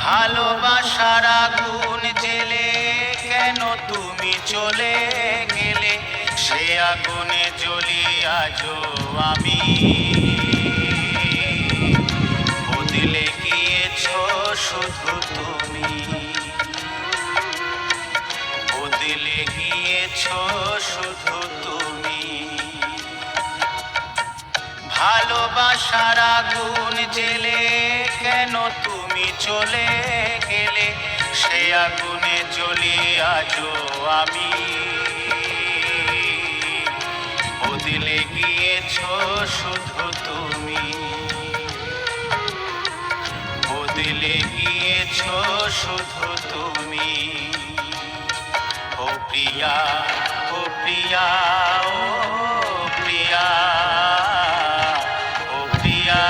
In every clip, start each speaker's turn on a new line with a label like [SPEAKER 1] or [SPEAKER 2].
[SPEAKER 1] ভালোবাসার আগুন জেলে কেন তুমি চলে গেলে? সে আগুনে জ্বলি আজও আমি। বদলে গিয়েছো শুধু তুমি, বদলে গিয়েছো শুধু তুমি। ভালোবাসার আগুন জেলে কেন তুমি চলে গেলে? সে আগুনে জ্বলি আজও আমি। বদলে গিয়েছো শুধু তুমি, বদলে গিয়েছো শুধু তুমি। ও প্রিয়া, ও প্রিয়া, ও প্রিয়া, ও প্রিয়া।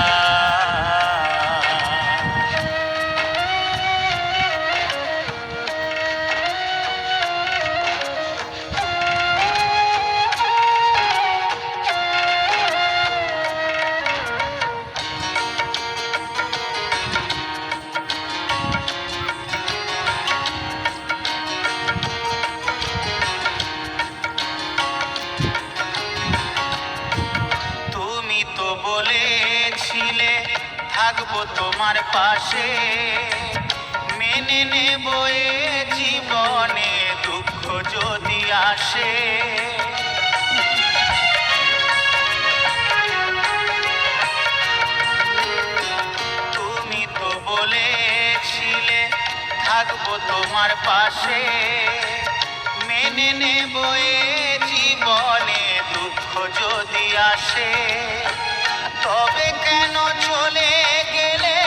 [SPEAKER 1] বলেছিলে থাকবো তোমার পাশে, মেনে নেব এ জীবনে দুঃখ যদি আসে। তুমি তো বলেছিলে থাকবো তোমার পাশে, মেনে নেব এ জীবনে দুঃখ যদি আসে। তবে কেন চলে গেলে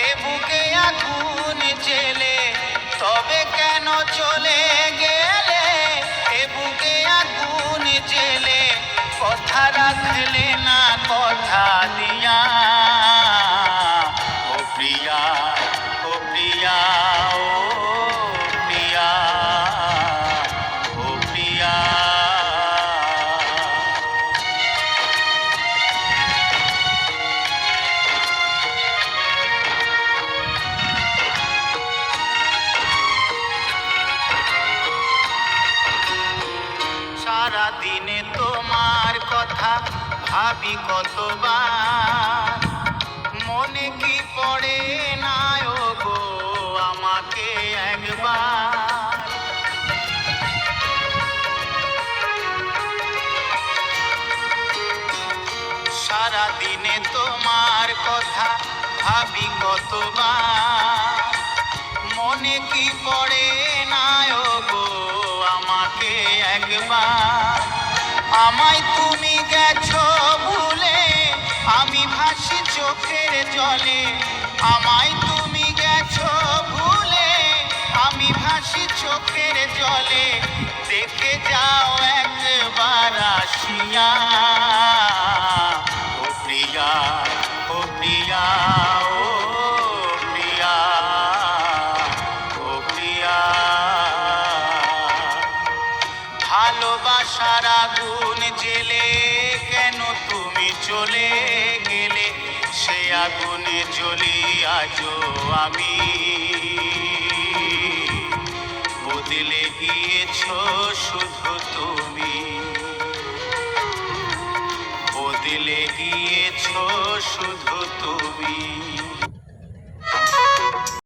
[SPEAKER 1] এ বুকে আগুন জেলে? তবে কেন চলে গেলে এ বুকে আগুন জেলে? কথা রাখলে না কথা দিয়া। ও প্রিয়া, ও প্রিয়া, ও প্রিয়া, ও প্রিয়া। সারাদিনে তোমার কথা ভাবি কতবার, মনে কি পড়ে না গো আমাকে একবার? সারাদিনে তোমার কথা ভাবি কতবার, মনে কি পড়ে না গো আমাকে একবার? আমায় তুমি গেছো ভুলে, আমি ভাসি চোখের জলে। আমায় তুমি গেছো ভুলে, আমি ভাসি চোখের জলে। দেখে যাও একবার আসিয়া। ও প্রিয়া, ও প্রিয়া, ও প্রিয়া, ও প্রিয়া। ভালোবাসার আগুন জেলে কেন তুমি চলে গেলে? সে আগুনে জ্বলি আজও আমি। বদলে গিয়েছো শুধু তুমি, বদলে গিয়েছো শুধু তুমি।